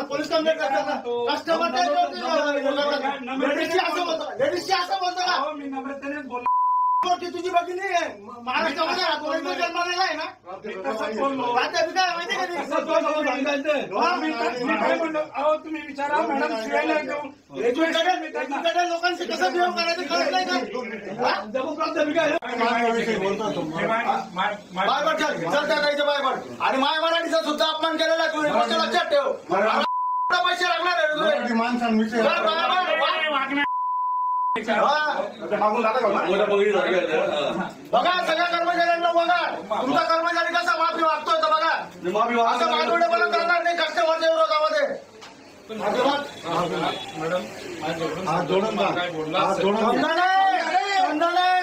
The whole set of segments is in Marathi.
पोलीस कंप्लेंट करतात कस्टमर तुझी भगिनी आहे महाराष्ट्रामध्ये जन्मालेला आहे ना तुम्ही विचारा मॅडम लोकांशी कसं बिहेव करायचं कळत नाही बायबट आणि माय मराठीचा सुद्धा अपमान केलेला आहे तुम्ही लक्षात ठेव पैसे लागणार बघा सगळ्या कर्मचाऱ्यांना बघा तुमचा कर्मचारी कसा माफी मागतोय तर बघा असं मागवडेपणा करणार नाही कस्टमरच्या विरोधामध्ये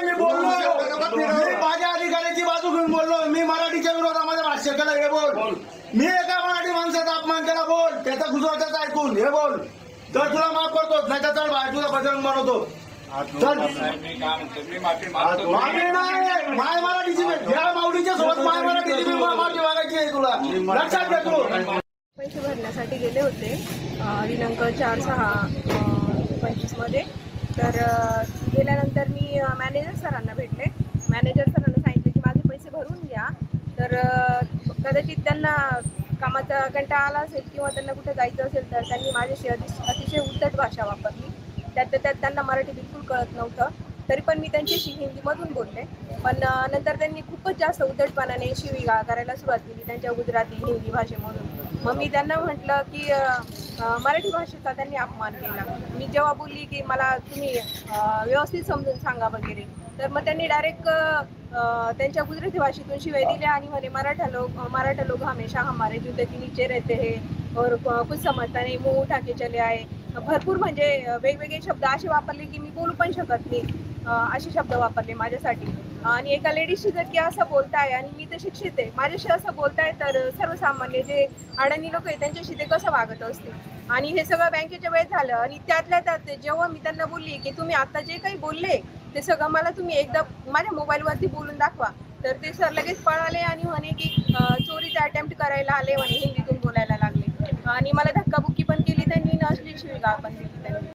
मी बोललो मी माझ्या अधिकाऱ्याची बाजू घेऊन बोललो मी मराठीच्या विरोधामध्ये भाष्य केलं हे बोल मी एका मराठी माणसाचा अपमान केला बोल त्याचा गुजराताचा ऐकून हे बोल तर तुला माफ करतो नाही तर चल बाहेर तुला बजरंग बनवतो माफी नाही माय मराठीची या माऊलीच्या सोबत माय मराठीची माफी मागायची आहे तुला लक्षात घे तू पैसे भरण्यासाठी गेले होते दिनांक 4/6/25 मध्ये तर गेल्यानंतर मी मॅनेजर सरांना भेटले मॅनेजर सरांना सांगितलं की माझे पैसे भरून घ्या तर कदाचित त्यांना कामाचा कंटाळा आला असेल किंवा त्यांना कुठे जायचं असेल तर त्यांनी माझ्याशी अतिशय उद्धट भाषा वापरली त्यात त्यांना मराठी बिलकुल कळत नव्हतं तरी पण मी त्यांच्याशी हिंदीमधून बोलले पण नंतर त्यांनी खूपच जास्त उद्धटपणाने शिवीगाळ करायला सुरुवात केली त्यांच्या गुजराती हिंदी भाषेमधून मग मी त्यांना म्हटलं की मराठी भाषेचा त्यांनी अपमान केला मी जेव्हा बोलली की मला तुम्ही व्यवस्थित समजून सांगा वगैरे तर मग त्यांनी डायरेक्ट त्यांच्या गुजराती भाषेतून शिवाय दिल्या आणि म्हणे मराठा लोग हमेशा हमारे जूते के नीचे रहते हैं और कुछ समजता नहीं मुंह उठा के चले आए भरपूर म्हणजे वेगवेगळे शब्द असे वापरले की मी बोलू पण शकत नाही असे शब्द वापरले माझ्यासाठी आणि एका लेडीजशी जर की असं बोलताय आणि मी तर शिक्षित आहे माझ्याशी असं बोलताय तर सर्वसामान्य जे अडाणी लोक आहेत त्यांच्याशी ते कसं वागत असते आणि हे सगळं बँकेच्या वेळेत झालं आणि त्यातल्या त्यात जेव्हा मी त्यांना बोलली की तुम्ही आता जे काही बोलले ते सगळं मला तुम्ही एकदा माझ्या मोबाईलवरती बोलून दाखवा तर ते सर लगेच पळाले आणि म्हणे की चोरीचा अटेम्प्ट करायला आले म्हणे हिंदीतून बोलायला लागले आणि मला धक्काबुक्की पण केली त्यांनी अश्लील शिवीगाळ पण केली त्यांनी